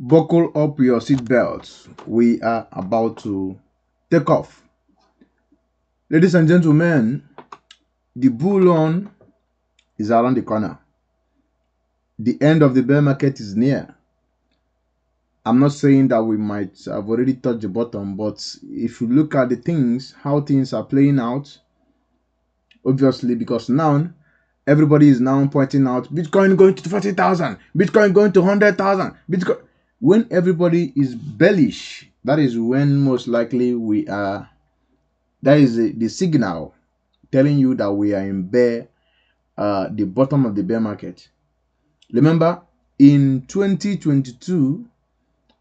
Buckle up your seatbelts. We are about to take off. Ladies and gentlemen, the bull run is around the corner. The end of the bear market is near. I'm not saying that we might have already touched the bottom, but if you look at the things, how things are playing out, obviously, because now everybody is now pointing out Bitcoin going to 40,000, Bitcoin going to 100,000, Bitcoin. When everybody is bullish, that is when most likely we are. That is the signal telling you that we are in the bottom of the bear market. Remember, in 2022,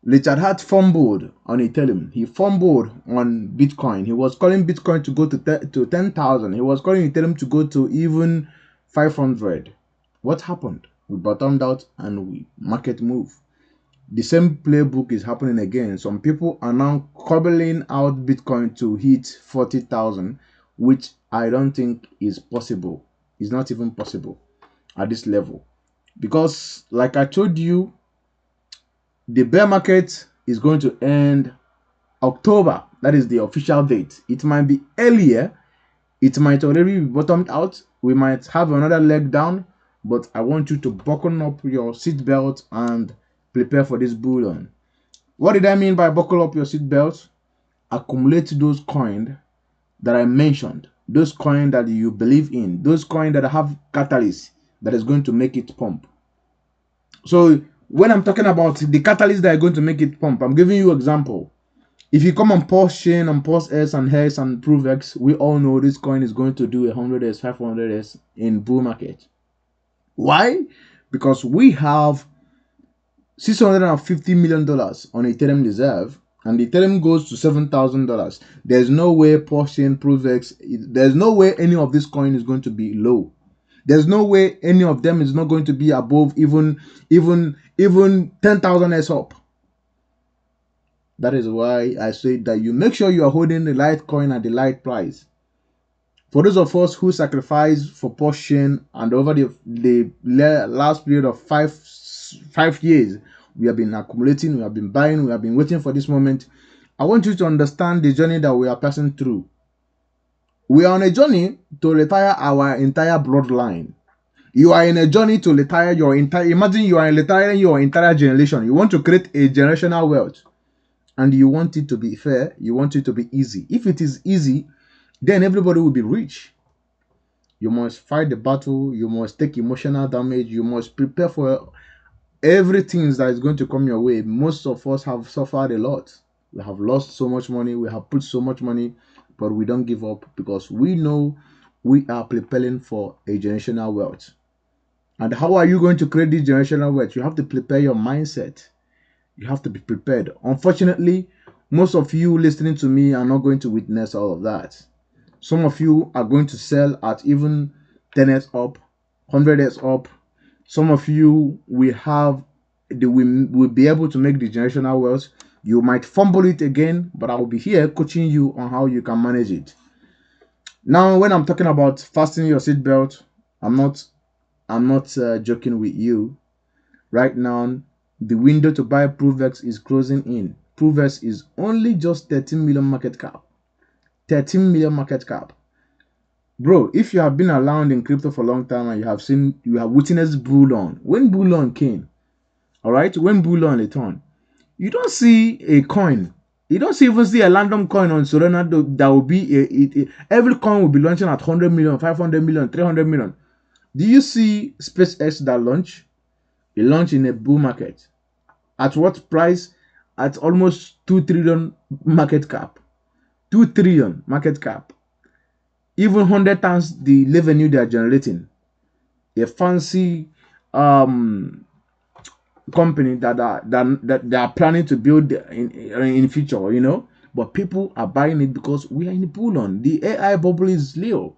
Richard Hart fumbled on Ethereum. He fumbled on Bitcoin. He was calling Bitcoin to go to 10,000. He was calling Ethereum to go to even 500. What happened? We bottomed out and we market move. The same playbook is happening again. Some people are now cobbling out Bitcoin to hit 40,000, which I don't think is possible. It's not even possible at this level. Because, like I told you, the bear market is going to end October. That is the official date. It might be earlier. It might already be bottomed out. We might have another leg down. But I want you to buckle up your seatbelt and prepare for this bull run. What did I mean by buckle up your seatbelt? Accumulate those coins that I mentioned. Those coins that you believe in. Those coins that have catalyst that is going to make it pump. So when I'm talking about the catalyst that are going to make it pump, I'm giving you example. If you come on Pulse Chain, on Pulse S and Hex and PROVEX, we all know this coin is going to do 100x, 500x in bull market. Why? Because we have $650 million on Ethereum reserve, and Ethereum goes to $7,000. There's no way Pulse Chain, PROVEX, there's no way any of this coin is going to be low. There's no way any of them is not going to be above even 10,000s up. That is why I say that you make sure you are holding the light coin at the light price. For those of us who sacrificed for Pulse Chain and over the last period of five years, we have been accumulating, we have been buying, we have been waiting for this moment. I want you to understand the journey that we are passing through. We are on a journey to retire our entire bloodline. You are in a journey to retire your entire, imagine you are retiring your entire generation. You want to create a generational wealth. And you want it to be fair. You want it to be easy. If it is easy, then everybody will be rich. You must fight the battle. You must take emotional damage. You must prepare for everything that is going to come your way. Most of us have suffered a lot. We have lost so much money. We have put so much money, but we don't give up because we know we are preparing for a generational wealth. And how are you going to create this generational wealth? You have to prepare your mindset. You have to be prepared. Unfortunately, most of you listening to me are not going to witness all of that. Some of you are going to sell at even 10x up, 100x up. Some of you will be able to make the generational wealth. You might fumble it again, but I will be here coaching you on how you can manage it. Now, when I'm talking about fastening your seatbelt, I'm not joking with you. Right now, the window to buy PROVEX is closing in. PROVEX is only just 13 million market cap. 13 million market cap. Bro, if you have been around in crypto for a long time and you have witnessed bull run. When bull run came, all right, when bull run returned, you don't see a coin. You don't even see a random coin on Solana that will be every coin will be launching at 100 million, 500 million, 300 million. Do you see SpaceX that launch? It launched in a bull market. At what price? At almost 2 trillion market cap. 2 trillion market cap. Even 100 times the revenue they are generating. A fancy company that they are planning to build in future, you know. But people are buying it because we are in the bull run. The AI bubble is low.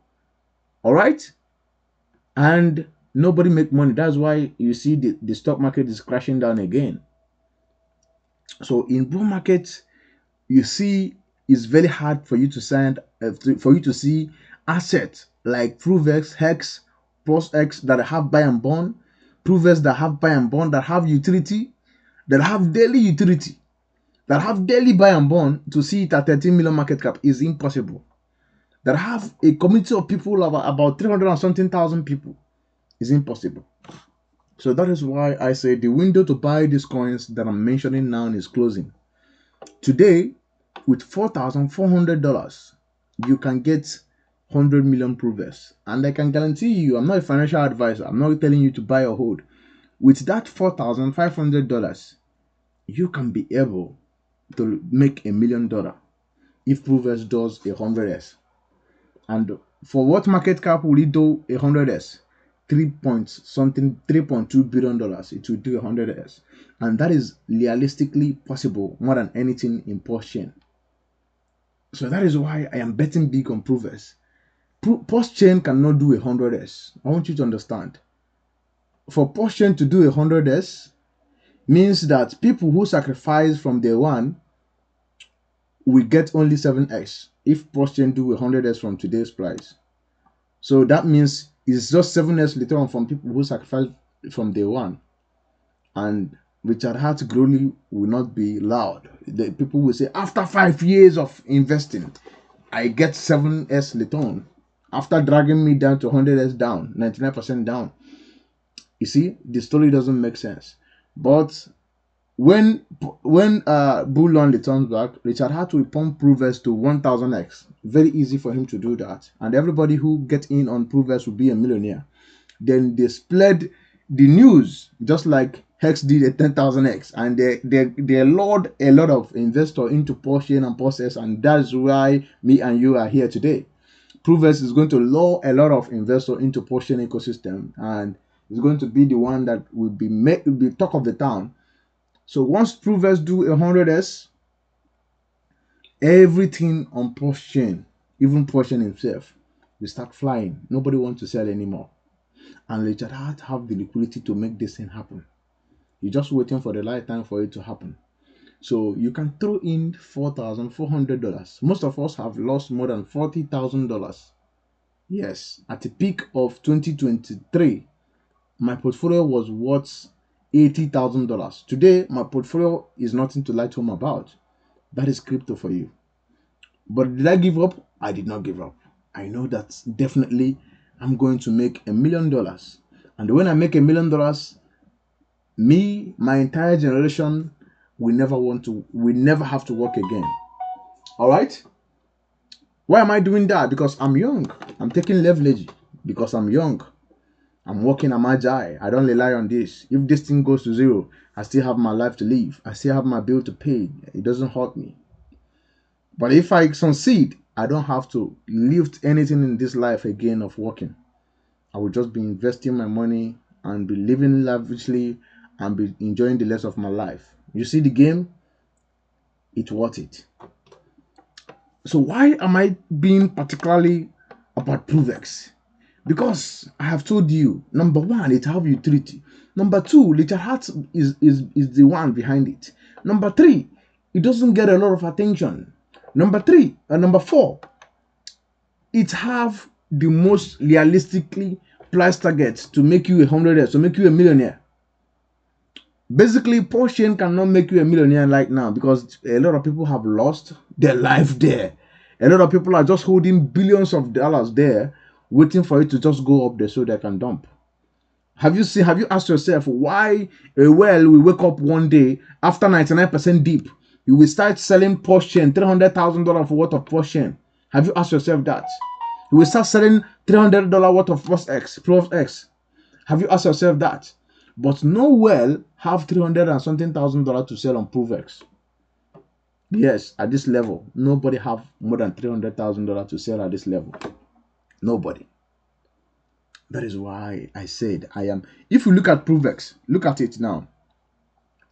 All right? And nobody make money. That's why you see the stock market is crashing down again. So in bull market, you see it's very hard for you to see assets like PROVEX, Hex, Plus X that have buy and bond, PROVEX that have buy and bond that have utility, that have daily utility, that have daily buy and burn to see it at 13 million market cap is impossible. That have a community of people of about 300 and something thousand people is impossible. So that is why I say the window to buy these coins that I'm mentioning now is closing. Today, with $4,400, you can get 100 million PROVEX. And I can guarantee you, I'm not a financial advisor. I'm not telling you to buy or hold. With that $4,500, you can be able to make $1 million if PROVEX does 100x. And for what market cap will it do 100x? 3.2 billion dollars. It will do 100x, and that is realistically possible more than anything in post chain. So that is why I am betting big on PROVEX. Post chain cannot do 100x. I want you to understand. For post chain to do 100x means that people who sacrifice from day one will get only 7x if post chain do 100x from today's price. So that means it's just 7x return from people who sacrifice from day one. And Richard Hart Growley will not be loud. The people will say, after 5 years of investing, I get 7x return. After dragging me down to 100x down, 99% down. You see, the story doesn't make sense. But when Bullion returns back, Richard Hart will pump PROVEX to 1000x. Very easy for him to do that. And everybody who gets in on PROVEX will be a millionaire. Then they spread the news just like Hex did at 10,000x, and they lured a lot of investors into Porsche and Porsche, and that's why me and you are here today. PROVEX is going to lure a lot of investors into Porsche ecosystem, and it's going to be the one that will be talk of the town. So once PROVEX do 100s, everything on Porsche, even Porsche himself, will start flying. Nobody wants to sell anymore. And Richard Hart have the liquidity to make this thing happen. You're just waiting for the right time for it to happen. So you can throw in $4,400. Most of us have lost more than $40,000. Yes, at the peak of 2023, my portfolio was worth $80,000. Today, my portfolio is nothing to write home about. That is crypto for you. But did I give up? I did not give up. I know that definitely I'm going to make $1 million. And when I make $1 million, me, my entire generation, we never have to work again. All right? Why am I doing that? Because I'm young. I'm taking leverage because I'm young. I'm working, I'm agile. I don't rely on this. If this thing goes to zero, I still have my life to live. I still have my bill to pay. It doesn't hurt me. But if I succeed, I don't have to lift anything in this life again of working. I will just be investing my money and be living lavishly and be enjoying the rest of my life. You see the game? It's worth it. So why am I being particularly about PROVEX? Because I have told you, number one, it have utility. Number two, Richard Hart is the one behind it. Number three, it doesn't get a lot of attention. Number four, it have the most realistically priced targets to make you 100x, to make you a millionaire. Basically, Porsche cannot make you a millionaire right now because a lot of people have lost their life there. A lot of people are just holding billions of dollars there, waiting for it to just go up there so they can dump. Have you asked yourself why a well will wake up one day after 99% dip, you will start selling Porsche, $300,000 worth of Porsche? Have you asked yourself that? You will start selling $300 worth of PROVEX. Have you asked yourself that? But no well have $300 and something thousand to sell on PROVEX. Yes, at this level, nobody have more than $300,000 to sell at this level. Nobody. That is why I said I am. If you look at PROVEX, look at it now.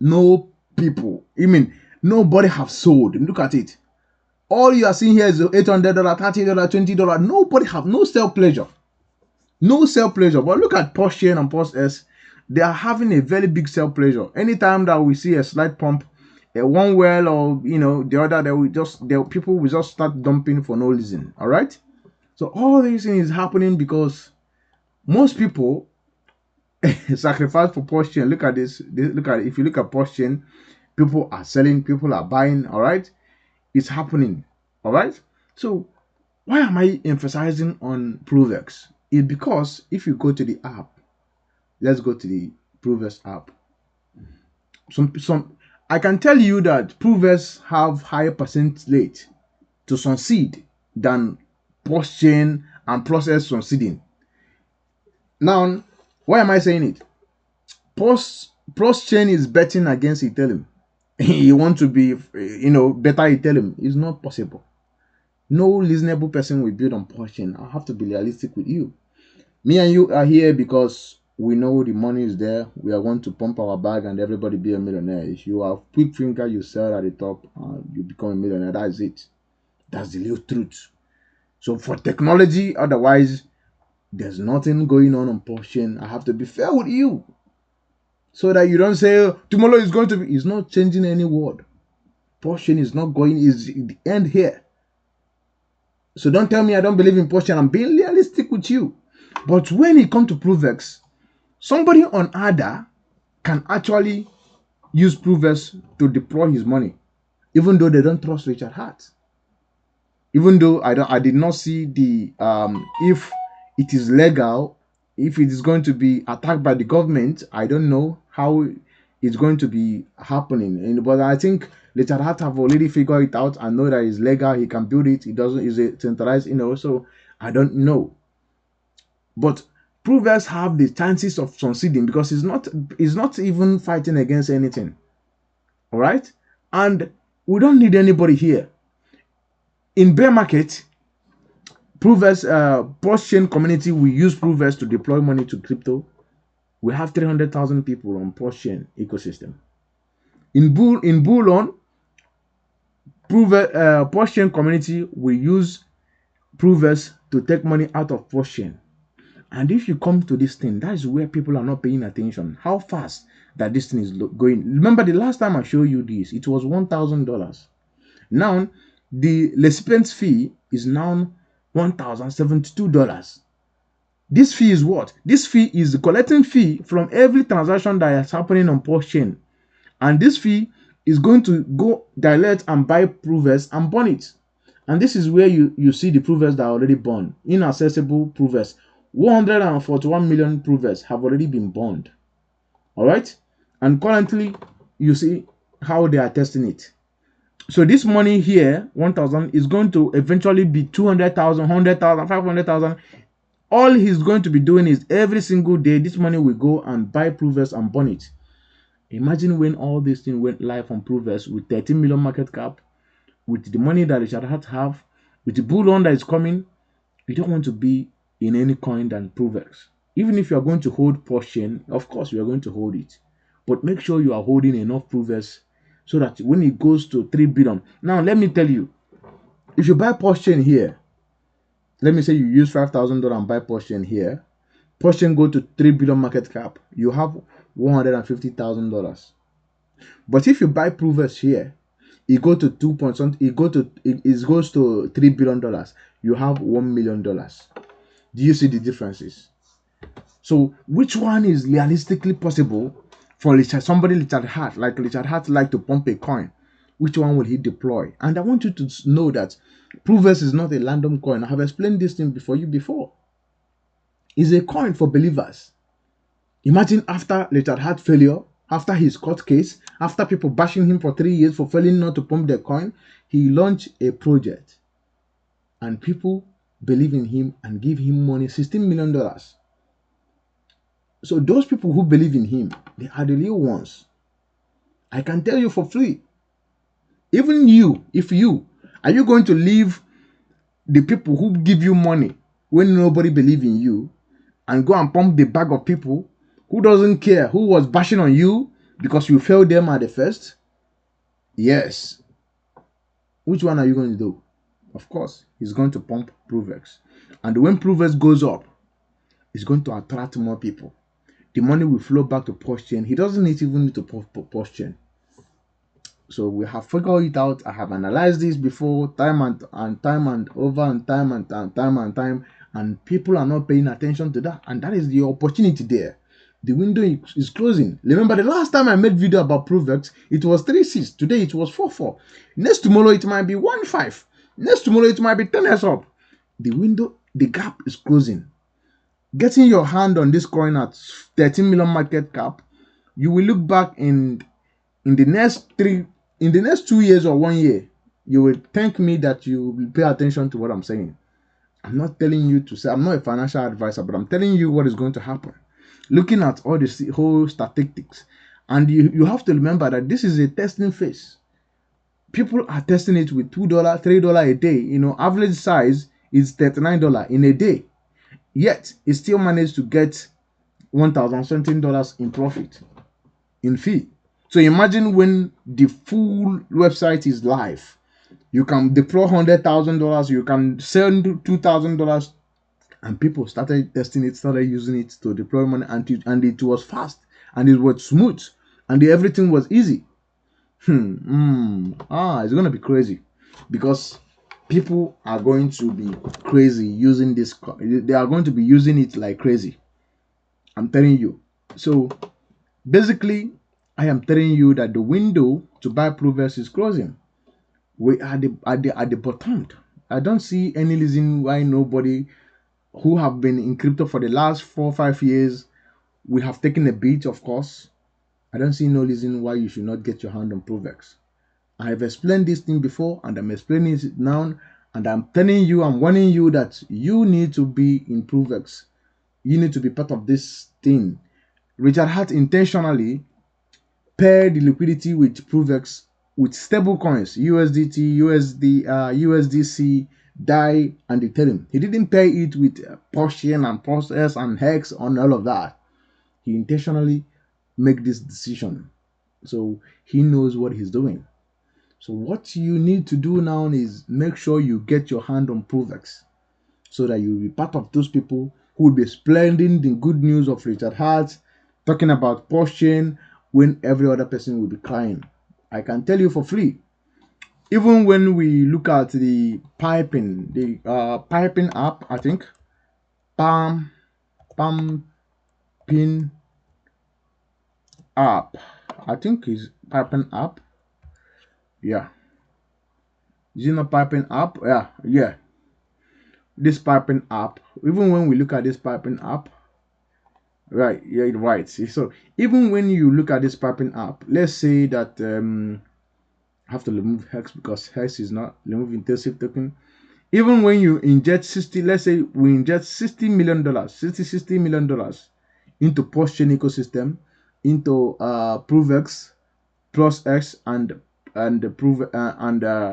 No people. Nobody have sold. Look at it. All you are seeing here is $800, $30, $20. Nobody have no sell pleasure. No sell pleasure. But look at Porsche and Porsche. They are having a very big sell pleasure. Anytime that we see a slight pump, one well or the other, people will just start dumping for no reason. All right. So all these things is happening because most people Sacrifice for portion. Look at this. Look at, if you look at portion, people are selling, people are buying. All right, it's happening. All right. So why am I emphasizing on PROVEX? It's because if you go to the app, let's go to the PROVEX app. Some I can tell you that PROVEX have higher percentage to succeed than post-chain and process succeeding. Now, why am I saying it? Post-chain is betting against Ethereum. You want to be, better Ethereum. It's not possible. No reasonable person will build on post-chain. I have to be realistic with you. Me and you are here because we know the money is there. We are going to pump our bag and everybody be a millionaire. If you have quick finger, you sell at the top, you become a millionaire. That's it. That's the real truth. So for technology, otherwise, there's nothing going on post-chain. I have to be fair with you, so that you don't say, "Oh, tomorrow is going to be." It's not changing any word. Post-chain is not going. Is the end here. So don't tell me I don't believe in post-chain. I'm being realistic with you. But when it comes to PROVEX, somebody on ADA can actually use PROVEX to deploy his money, even though they don't trust Richard Hart. Even though I did not see the if it is legal, if it is going to be attacked by the government. I don't know how it's going to be happening. But I think Richard Hart have already figured it out and know that it's legal. He can build it. It doesn't is a centralized, So I don't know. But PROVEX have the chances of succeeding because it's not even fighting against anything. All right, and we don't need anybody here. In bear market, PROVEX post-chain community will use PROVEX to deploy money to crypto. We have 300,000 people on post-chain ecosystem. In bull on, post-chain community will use PROVEX to take money out of post-chain. And if you come to this thing, that is where people are not paying attention. How fast that this thing is going. Remember the last time I showed you this, it was $1,000. Now, the recipient's fee is now $1,072. This fee is what? This fee is the collecting fee from every transaction that is happening on post-chain. And this fee is going to go direct and buy PROVEX and burn it. And this is where you see the PROVEX that are already burned. Inaccessible PROVEX. 141 million PROVEX have already been burned. Alright? And currently, you see how they are testing it. So this money here, 1,000, is going to eventually be 200,000, 100,000, 500,000. All he's going to be doing is every single day, this money will go and buy PROVEX and burn it. Imagine when all these things went live on PROVEX with 13 million market cap, with the money that Richard Hart have, with the bull run that is coming. You don't want to be in any coin than PROVEX. Even if you are going to hold post-chain, of course you are going to hold it. But make sure you are holding enough PROVEX so that when it goes to 3 billion. Now, let me tell you, if you buy post-chain here, let me say you use $5,000 and buy post-chain here, post-chain go to 3 billion market cap, you have $150,000. But if you buy PROVEX here, it go to 2 point something, it goes to $3 billion. You have $1 million. Do you see the differences? So which one is realistically possible for Richard Hart, like Richard Hart like to pump a coin? Which one will he deploy? And I want you to know that PROVEX is not a random coin. I have explained this thing before. It's a coin for believers. Imagine after Richard Hart failure, after his court case, after people bashing him for 3 years for failing not to pump their coin, he launched a project. And people believe in him and give him money, $16 million. So those people who believe in him, they are the real ones. I can tell you for free. Even you, are you going to leave the people who give you money when nobody believes in you and go and pump the bag of people who doesn't care, who was bashing on you because you failed them at the first? Yes. Which one are you going to do? Of course, he's going to pump PROVEX. And when PROVEX goes up, it's going to attract more people. The money will flow back to post-chain. He doesn't even need to post-chain. So we have figured it out. I have analyzed this before, time and over and time and time, and people are not paying attention to that. And that is the opportunity there. The window is closing. Remember the last time I made video about PROVEX, it was 3.6. Today it was 4.4. Next tomorrow it might be 1.5. Next tomorrow it might be 10x up. The window, the gap is closing. Getting your hand on this coin at 13 million market cap, you will look back in the next 2 years or 1 year, you will thank me that you will pay attention to what I'm saying. I'm not telling you to say, I'm not a financial advisor, but I'm telling you what is going to happen. Looking at all the whole statistics. And you have to remember that this is a testing phase. People are testing it with $2, $3 a day. You know, average size is $39 in a day. Yet, it still managed to get $1,017 in profit, in fee. So imagine when the full website is live. You can deploy $100,000, you can send $2,000, and people started testing it, started using it to deploy money, and it was fast, and it was smooth, and everything was easy. It's gonna be crazy, because people are going to be crazy using this. They are going to be using it like crazy. I'm telling you. So basically, I am telling you that the window to buy PROVEX is closing. We are at the bottom. I don't see any reason why nobody who have been in crypto for the last 4 or 5 years, we have taken a beat, of course. I don't see no reason why you should not get your hand on PROVEX. I have explained this thing before, and I'm explaining it now, and I'm telling you, I'm warning you that you need to be in PROVEX. You need to be part of this thing. Richard Hart intentionally paired the liquidity with PROVEX with stable coins, USDT, USDC, DAI, and Ethereum. He didn't pair it with Porsche and Process and Hex and all of that. He intentionally make this decision. So he knows what he's doing. So what you need to do now is make sure you get your hand on PROVEX, so that you'll be part of those people who will be spreading the good news of Richard Hart, talking about Porsche when every other person will be crying. I can tell you for free. Even when we look at the piping app, I think Pam Pin app, I think is piping app. Yeah, is it not piping app? Yeah. This piping app. Even when we look at this piping app, right? Yeah, right. So even when you look at this piping app, let's say that I have to remove Hex because Hex is not remove intensive token. Even when you inject 60, let's say we inject $60 million, $60 million into post-chain ecosystem, into PROVEX, PlusX, and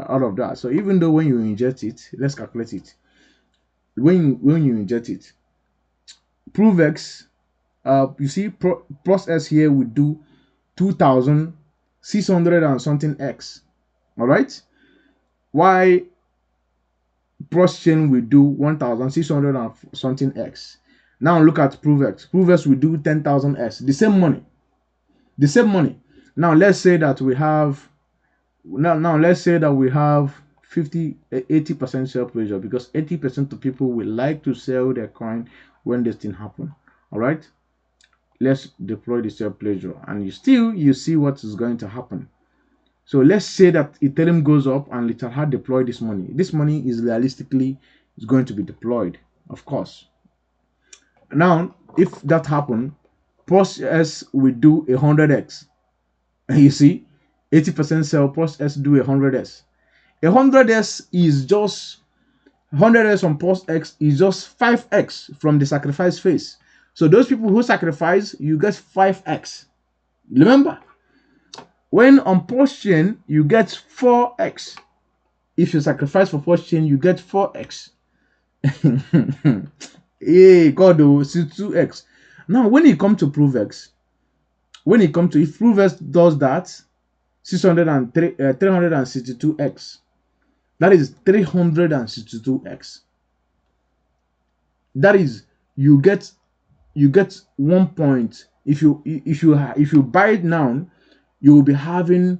all of that. So even though when you inject it, let's calculate it. When you inject it, PROVEX, you see, PlusX here would do 2,600 and something X. All right. Why Chain will do 1,600 and something X. Now look at PROVEX. PROVEX will do 10,000 X. The same money. The same money. Now let's say that we have 80% sell pressure, because 80% of people will like to sell their coin when this thing happen. All right. Let's deploy the sell pressure, and you see what is going to happen. So let's say that Ethereum goes up and Richard Hart deploy this money. This money is realistically going to be deployed, of course. Now, if that happen, POS will do 100x. You see, 80% sell, POS do 100x. 100x is just 100x on POS is just 5x from the sacrifice phase. So those people who sacrifice, you get 5x. Remember, when on post-chain, you get 4x. If you sacrifice for post-chain, you get 4x. Hey, God, 2x. Now, when it comes to PROVEX, if PROVEX does that, 362x. That is 362x. That is, you get 1 point. If you buy it now, you will be having,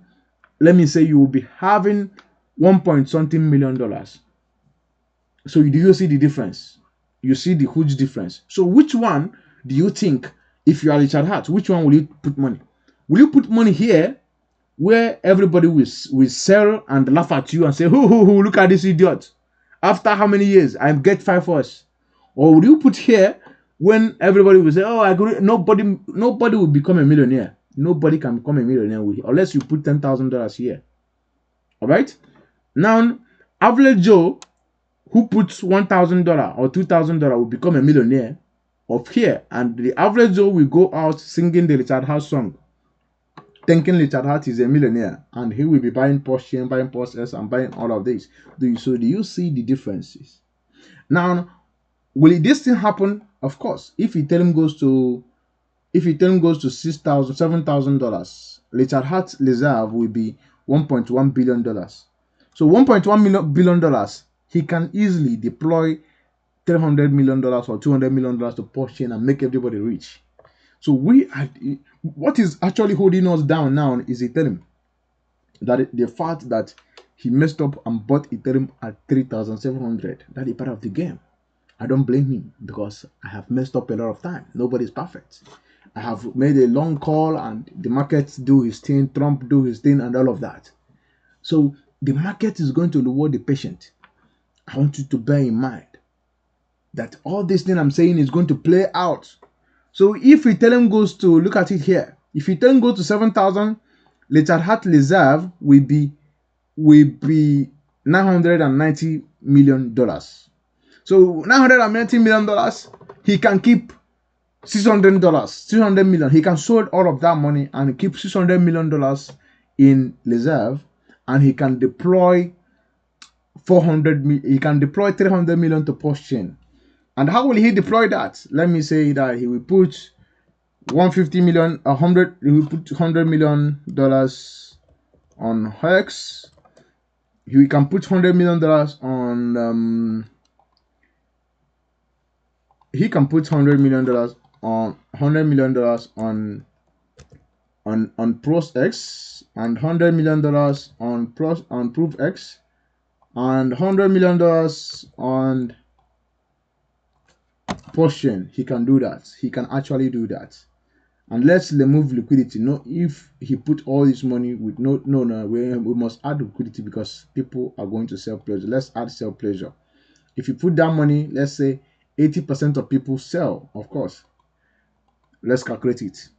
let me say, you will be having 1 point something million dollars. So do you see the difference? You see the huge difference. So which one do you think If you are Richard Hart, which one will you put money? Will you put money here where everybody will sell and laugh at you and say, "Hoo, look at this idiot. After how many years, I get 5 hours." Or will you put here when everybody will say, "Oh, I agree." Nobody will become a millionaire. Nobody can become a millionaire unless you put $10,000 here. All right. Now, average Joe who puts $1,000 or $2,000 will become a millionaire of here, and the average Joe will go out singing the Richard Hart song, thinking Richard Hart is a millionaire, and he will be buying Porsche and buying Porsches and buying all of this. Do you see the differences? Now, will this thing happen? Of course. If Ethereum goes to $6,000, $7,000, Richard Hart's reserve will be $1.1 billion. So $1.1 billion, he can easily deploy $300 million or $200 million to Porsche and make everybody rich. So what is actually holding us down now is Ethereum. The fact that he messed up and bought Ethereum at 3,700. That is part of the game. I don't blame him because I have messed up a lot of time. Nobody's perfect. I have made a long call and the market do his thing, Trump do his thing, and all of that. So the market is going to reward the patient. I want you to bear in mind that all this thing I'm saying is going to play out. So if Ethereum goes to, look at it here, if Ethereum goes to 7,000, Richard Hart reserve will be $990 million. So $990 million, he can keep $600 million. He can sold all of that money and keep $600 million in reserve, and he can deploy 400. He can deploy 300 million to post chain. And how will he deploy that? Let me say that he will put 150 million, 100. He will put $100 million on Hex. He can put $100 million on. He can put $100 million on on PROVEX, and $100 million on PROVEX, and $100 million on Porsche. He can do that. He can actually do that. And let's remove liquidity. No, if he put all this money with no, we must add liquidity because people are going to sell pleasure. Let's add sell pleasure. If you put that money, let's say 80% of people sell, of course. Let's calculate it.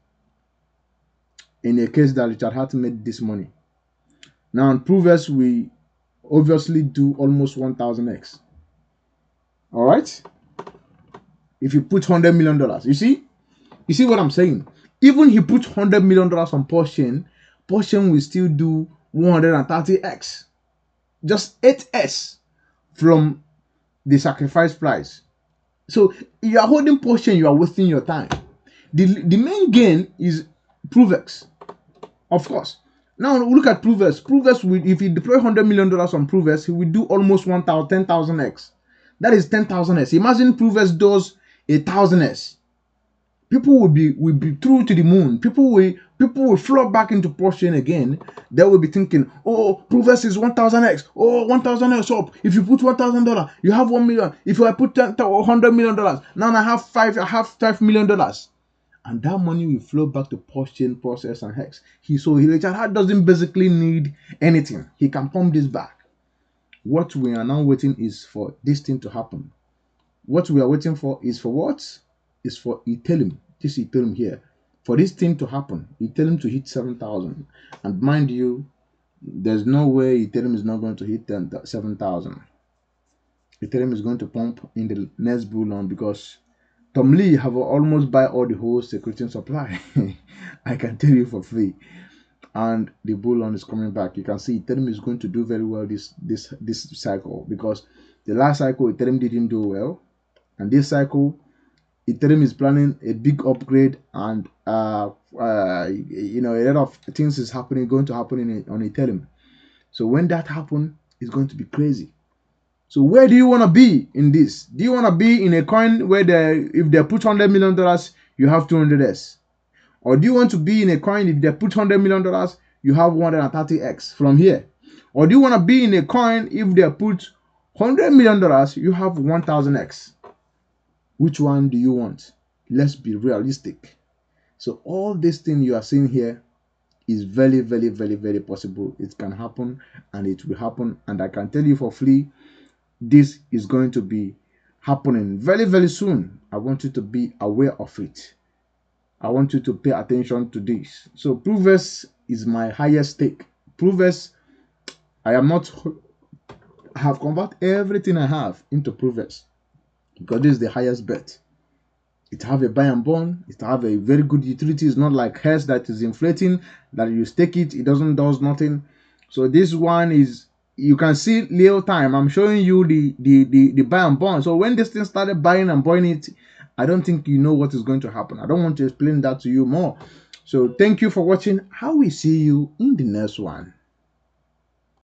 In a case that Richard Hart made this money. Now on PROVEX, we obviously do almost 1,000x. Alright? If you put $100 million, you see what I'm saying? Even he put $100 million on Porsche will still do 130x. Just 8s from the sacrifice price. So if you are holding Porsche, you are wasting your time. The main gain is PROVEX, of course. Now look at PROVEX. PROVEX, if you deploy $100 million on PROVEX, he will do almost 10,000x. That is 10,000s. Imagine PROVEX does 1,000s. People will be through to the moon. People will flock back into Porsche again. They will be thinking, oh, PROVEX is 1,000x. Oh, 1,000x up. If you put $1,000, you have 1 million. If I put $100 million, now I have $5 million. And that money will flow back to Porsche, process, and Hex. Richard Hart doesn't basically need anything. He can pump this back. What we are now waiting is for this thing to happen. What we are waiting for is for what? Is for Ethereum. This Ethereum here. For this thing to happen, Ethereum to hit 7,000. And mind you, there's no way Ethereum is not going to hit 7,000. Ethereum is going to pump in the next bull run because Tom Lee have almost buy all the whole security supply. I can tell you for free. And the bull run is coming back. You can see Ethereum is going to do very well this cycle because the last cycle Ethereum didn't do well, and this cycle Ethereum is planning a big upgrade, and a lot of things is going to happen on Ethereum. So when that happens, it's going to be crazy. So where do you want to be in this? Do you want to be in a coin where if they put $100 million, you have 200s? Or do you want to be in a coin if they put $100 million, you have 130x from here? Or do you want to be in a coin if they put $100 million, you have 1,000x? Which one do you want? Let's be realistic. So all this thing you are seeing here is very, very, very, very possible. It can happen and it will happen. And I can tell you for free, this is going to be happening very, very soon. I want you to be aware of it. I want you to pay attention to this. So PROVEX is my highest stake. PROVEX, I am not, I have converted everything I have into PROVEX because this is the highest bet. It have a buy and burn. It have a very good utility. It's not like hers that is inflating, that you stake it, it does nothing. So this one is, you can see real time. I'm showing you the buy and burn. So when this thing started buying and burning it, I don't think you know what is going to happen. I don't want to explain that to you more. So thank you for watching. I will see you in the next one.